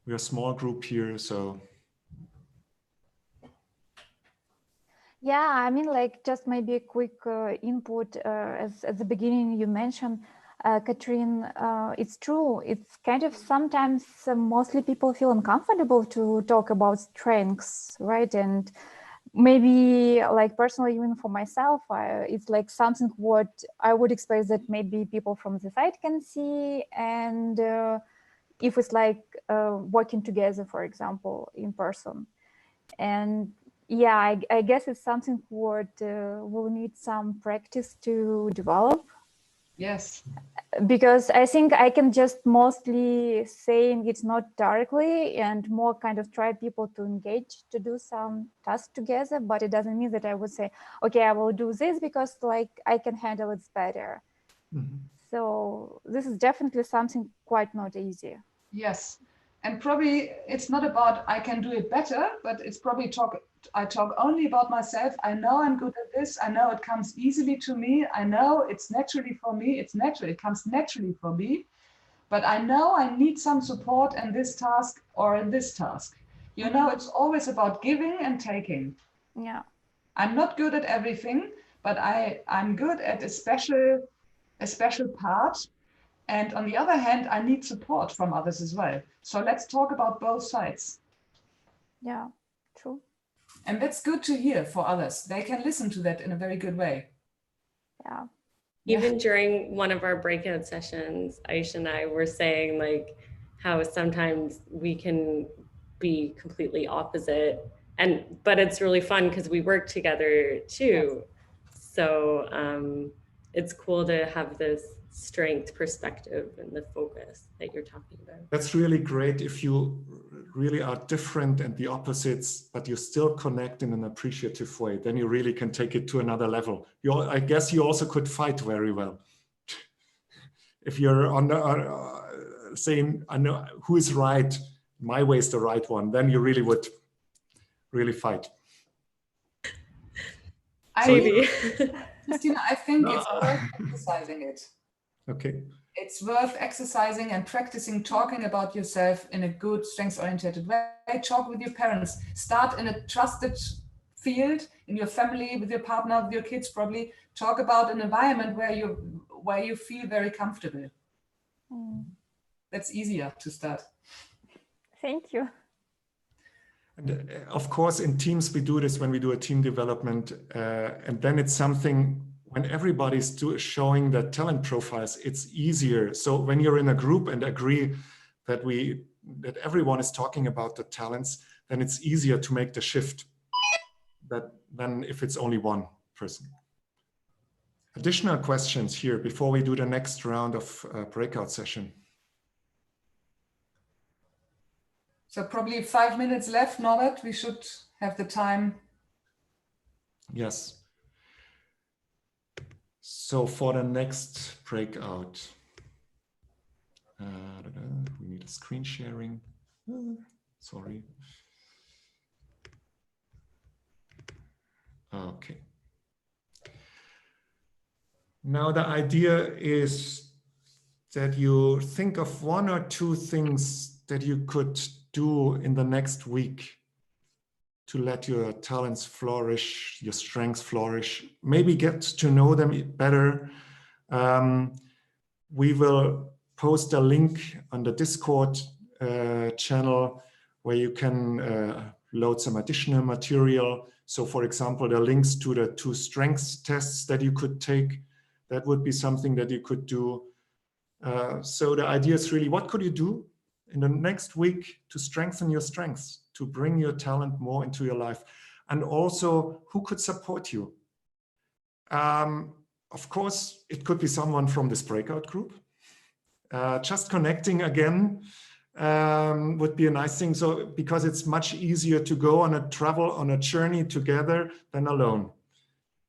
we're a small group here, so.
Yeah, I mean, like just maybe a quick input. As at the beginning you mentioned, Katrine, it's true. It's kind of sometimes mostly people feel uncomfortable to talk about strengths, right? And maybe like personally, even for myself, it's like something what I would expect that maybe people from the side can see. And if it's like working together, for example, in person. And yeah, I guess it's something what will need some practice to develop.
Yes.
Because I think I can just mostly saying it's not directly and more kind of try people to engage to do some tasks together, but it doesn't mean that I would say, okay, I will do this because like I can handle it better. Mm-hmm. So this is definitely something quite not easy.
Yes. And probably it's not about I can do it better, but it's probably I talk only about myself. I know I'm good at this. I know it comes easily to me. I know it's naturally for me. It's natural. It comes naturally for me. But I know I need some support in this task or in this task. You know, it's always about giving and taking.
Yeah.
I'm not good at everything, but I'm good at a special part. And on the other hand, I need support from others as well. So let's talk about both sides.
Yeah, true.
And that's good to hear for others. They can listen to that in a very good way.
Yeah.
Even during one of our breakout sessions, Aisha and I were saying like how sometimes we can be completely opposite, but it's really fun because we work together too. Yes. So it's cool to have this strength perspective and the focus that you're talking about.
That's really great if you really are different and the opposites, but you still connect in an appreciative way. Then you really can take it to another level. I guess you also could fight very well. If you're on the, saying, I know who is right, my way is the right one, then you really would really fight.
Christina, I think it's worth exercising it.
Okay.
It's worth exercising and practicing talking about yourself in a good, strengths-oriented way. Talk with your parents. Start in a trusted field, in your family, with your partner, with your kids probably. Talk about an environment where you feel very comfortable. That's easier to start.
Thank you.
And of course, in teams, we do this when we do a team development. And then it's something when everybody's showing their talent profiles, it's easier. So when you're in a group and agree that everyone is talking about the talents, then it's easier to make the shift than if it's only one person. Additional questions here before we do the next round of breakout session.
So probably 5 minutes left, Norbert. We should have the time.
Yes. So for the next breakout, we need a screen sharing. Sorry. Okay. Now the idea is that you think of 1 or 2 things that you could do in the next week to let your talents flourish, your strengths flourish, maybe get to know them better. We will post a link on the Discord channel where you can load some additional material. So for example, the links to the 2 strengths tests that you could take, that would be something that you could do. So the idea is really, what could you do in the next week to strengthen your strengths, to bring your talent more into your life? And also, who could support you? Of course, it could be someone from this breakout group. Just connecting again would be a nice thing. So, because it's much easier to go on a journey together than alone.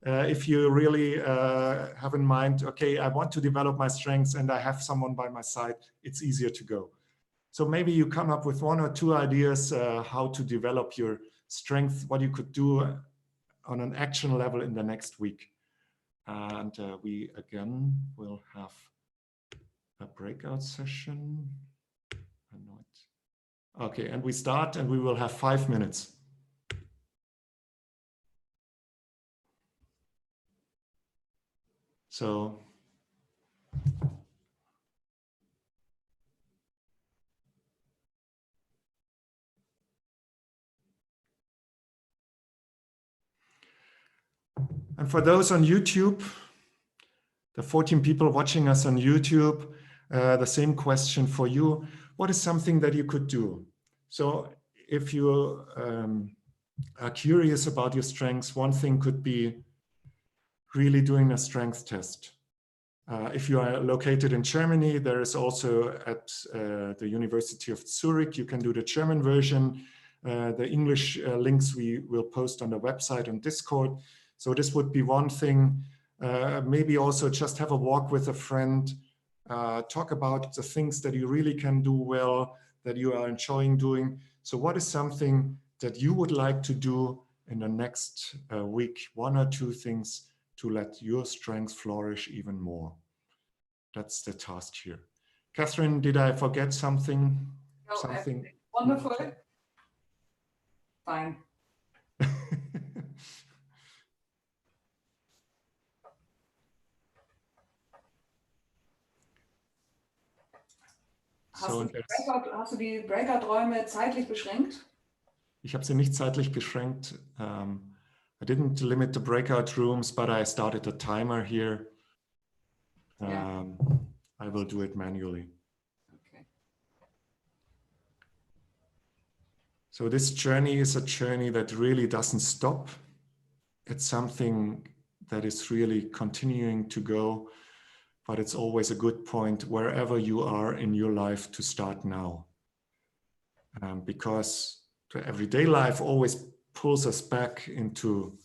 If you really have in mind, okay, I want to develop my strengths and I have someone by my side, it's easier to go. So maybe you come up with 1 or 2 ideas how to develop your strength, what you could do on an action level in the next week. And we again will have a breakout session. I know it. Okay, and we start and we will have 5 minutes. So and for those on YouTube, the 14 people watching us on YouTube, the same question for you. What is something that you could do? So if you are curious about your strengths, one thing could be really doing a strength test. If you are located in Germany, there is also at the University of Zurich, you can do the German version. The English links we will post on the website and Discord. So this would be one thing. Maybe also just have a walk with a friend, talk about the things that you really can do well, that you are enjoying doing. So what is something that you would like to do in the next week? 1 or 2 things to let your strengths flourish even more. That's the task here. Catherine, did I forget something?
No,
Something
wonderful. Fine. Hast du die Breakout-Räume zeitlich beschränkt?
Ich habe sie nicht zeitlich beschränkt. I didn't limit the breakout rooms, but I started a timer here. I will do it manually.
Okay.
So this journey is a journey that really doesn't stop. It's something that is really continuing to go, but it's always a good point wherever you are in your life to start now. Because the everyday life always pulls us back into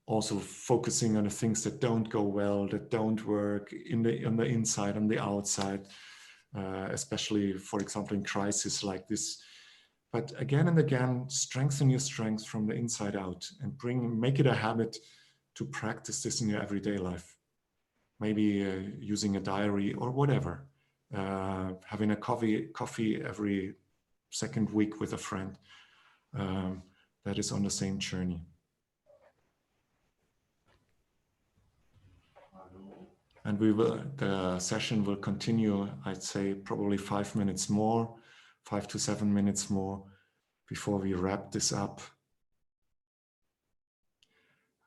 also focusing on the things that don't go well, that don't work on the inside, on the outside, especially, for example, in crisis like this. But again and again, strengthen your strengths from the inside out and make it a habit to practice this in your everyday life. Maybe using a diary or whatever, having a coffee every second week with a friend that is on the same journey. And the session will continue, I'd say probably 5 minutes more, 5 to 7 minutes more before we wrap this up.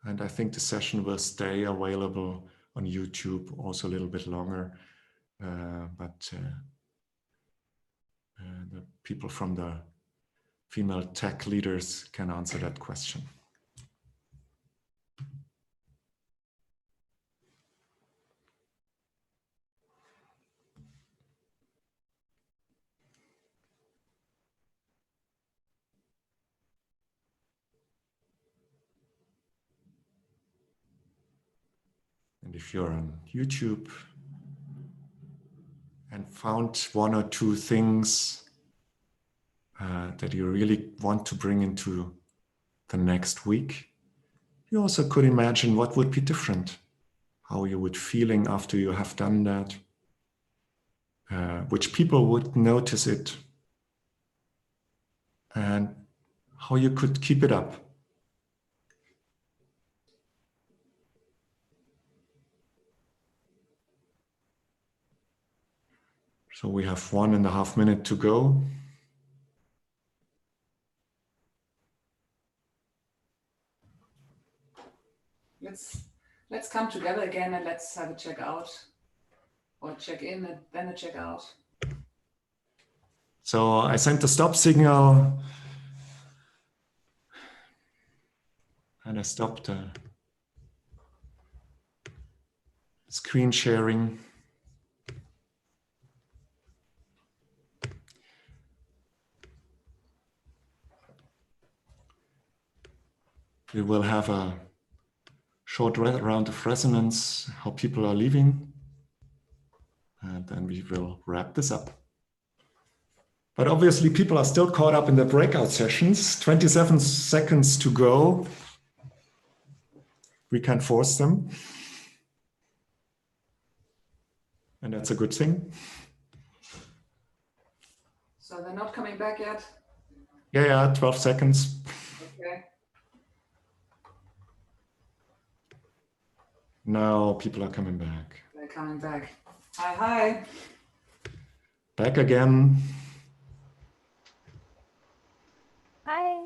And I think the session will stay available on YouTube also a little bit longer. But the people from the female tech leaders can answer that question. And if you're on YouTube and found 1 or 2 things that you really want to bring into the next week, you also could imagine what would be different, how you would feeling after you have done that, which people would notice it, and how you could keep it up. So we have 1.5 minutes to go.
Let's come together again and let's have a check out, or check in and then a check out.
So I sent the stop signal and I stopped the screen sharing. We will have a short round of resonance, how people are leaving, and then we will wrap this up. But obviously people are still caught up in the breakout sessions. 27 seconds to go. We can't force them. And that's a good thing.
So they're not coming back yet?
Yeah, 12 seconds.
Okay.
Now people are coming back.
They're coming back. Hi, hi.
Back again.
Hi.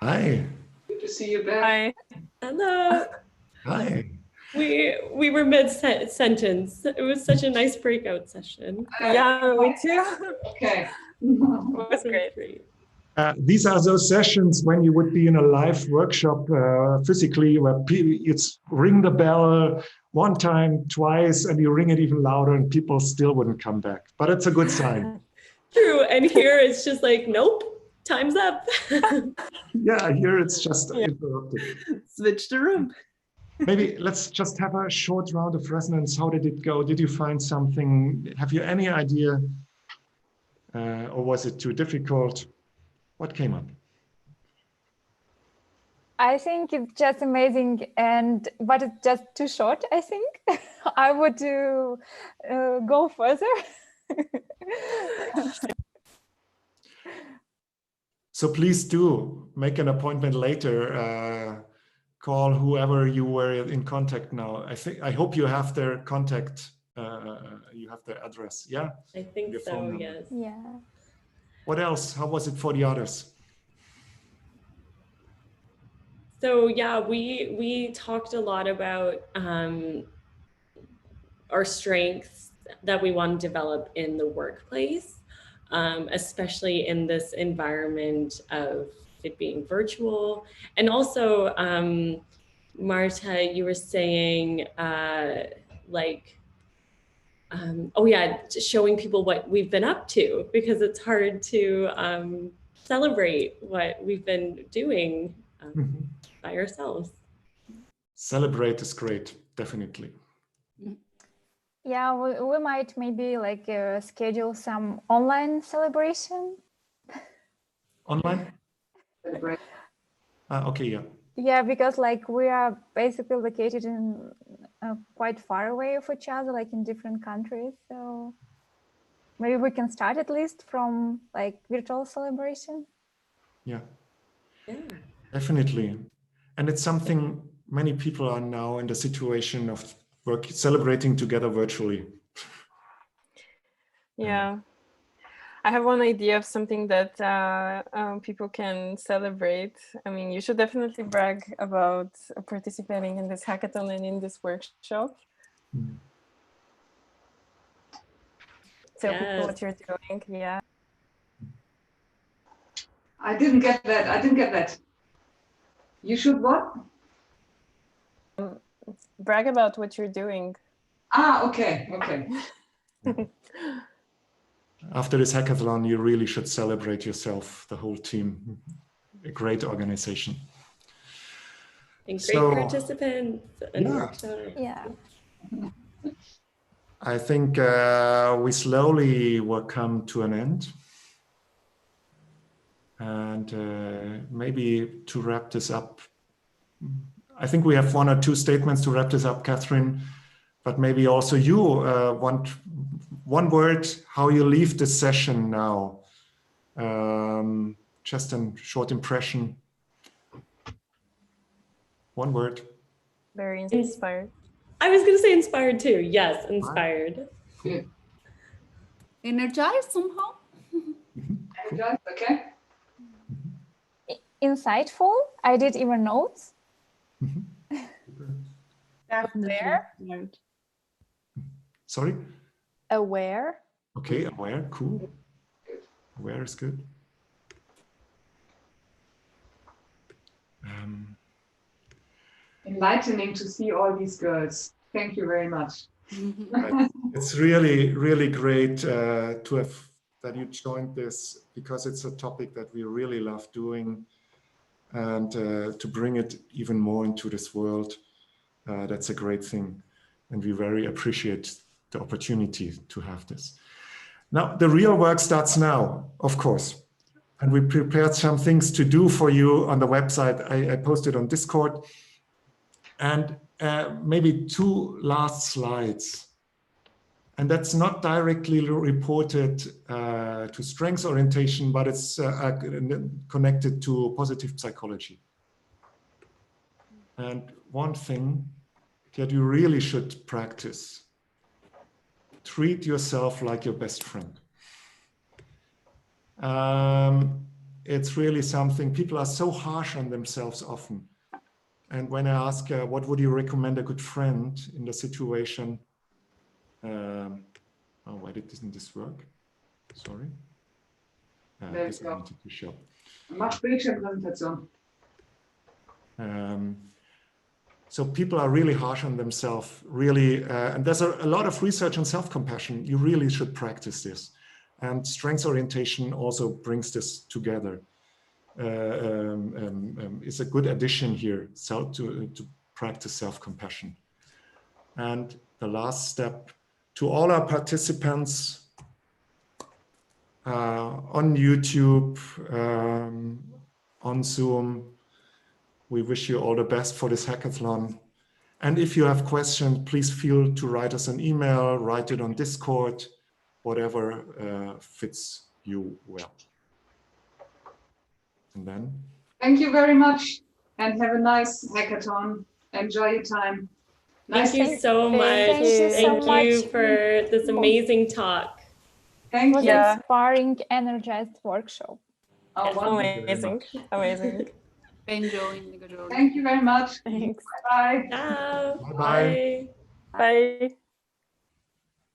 Hi.
Good to see you back.
Hi. Hello.
Hi.
We were mid-sentence. It was such a nice breakout session.
Yeah, me too.
Okay.
It was great.
These are those sessions when you would be in a live workshop physically, where it's ring the bell 1 time, twice, and you ring it even louder and people still wouldn't come back. But it's a good sign.
True. And here it's just like, nope, time's up.
Yeah, here it's just interrupted.
Switch the room.
Maybe let's just have a short round of resonance. How did it go? Did you find something? Have you any idea Or was it too difficult? What came up?
I think it's just amazing, but it's just too short, I think. I would go further.
So please do make an appointment later. Call whoever you were in contact now. I hope you have their contact. You have their address. Yeah.
I think so. Yes.
Yeah.
What else? How was it for the others?
So yeah, we talked a lot about our strengths that we want to develop in the workplace, especially in this environment of it being virtual. And also, Marta, you were saying oh yeah, showing people what we've been up to, because it's hard to celebrate what we've been doing by ourselves.
Celebrate is great, definitely.
Yeah, we might maybe schedule some online celebration.
Online? Okay, yeah.
Yeah, because we are basically located in quite far away of each other, in different countries. So maybe we can start at least from virtual celebration.
Yeah, definitely. And it's something many people are now in the situation of celebrating together virtually.
Yeah. I have one idea of something that people can celebrate. I mean, you should definitely brag about participating in this hackathon and in this workshop. Tell people what you're doing. Yeah.
I didn't get that. You should what?
Brag about what you're doing.
Okay.
After this hackathon, you really should celebrate yourself, the whole team. A great organization.
And great participants. And
yeah.
I think we slowly will come to an end. And maybe to wrap this up, I think we have one or two statements to wrap this up, Catherine, but maybe also you want one word, how you leave this session now. Just a short impression. One word.
Very inspired.
I was going to say inspired too. Yes, inspired.
Good.
Energized somehow.
Energized, okay.
Insightful. I did even notes.
Aware.
Sorry?
Aware.
Okay, aware, cool. Aware is good.
Enlightening to see all these girls. Thank you very much.
It's really, really great to have that you joined this, because it's a topic that we really love doing, and to bring it even more into this world. That's a great thing, and we very appreciate the opportunity to have this. Now, the real work starts now, of course, and we prepared some things to do for you on the website. I posted on Discord, and maybe two last slides. And that's not directly reported to strengths orientation, but it's connected to positive psychology. And one thing that you really should practice: treat yourself like your best friend. It's really something, people are so harsh on themselves often. And when I ask, what would you recommend a good friend in the situation? Oh, why didn't this work? Sorry. This I wanted to show. So people are really harsh on themselves, really, and there's a lot of research on self-compassion. You really should practice this. And strengths orientation also brings this together. It's a good addition here, so to practice self-compassion. And the last step, to all our participants, on YouTube, on Zoom. We wish you all the best for this hackathon. And if you have questions, please feel to write us an email, write it on Discord, whatever fits you well. And then?
Thank you very much and have a nice hackathon. Enjoy your time.
Thank you so much.
Thank you so much
for this amazing talk.
Thank you.
Yeah.
Inspiring, energized workshop.
Oh,
Yes.
wonderful.
Amazing. Amazing.
Enjoying the journey.
Thank you very much.
Thanks.
Bye.
Ciao.
Bye-bye.
Bye.
Bye.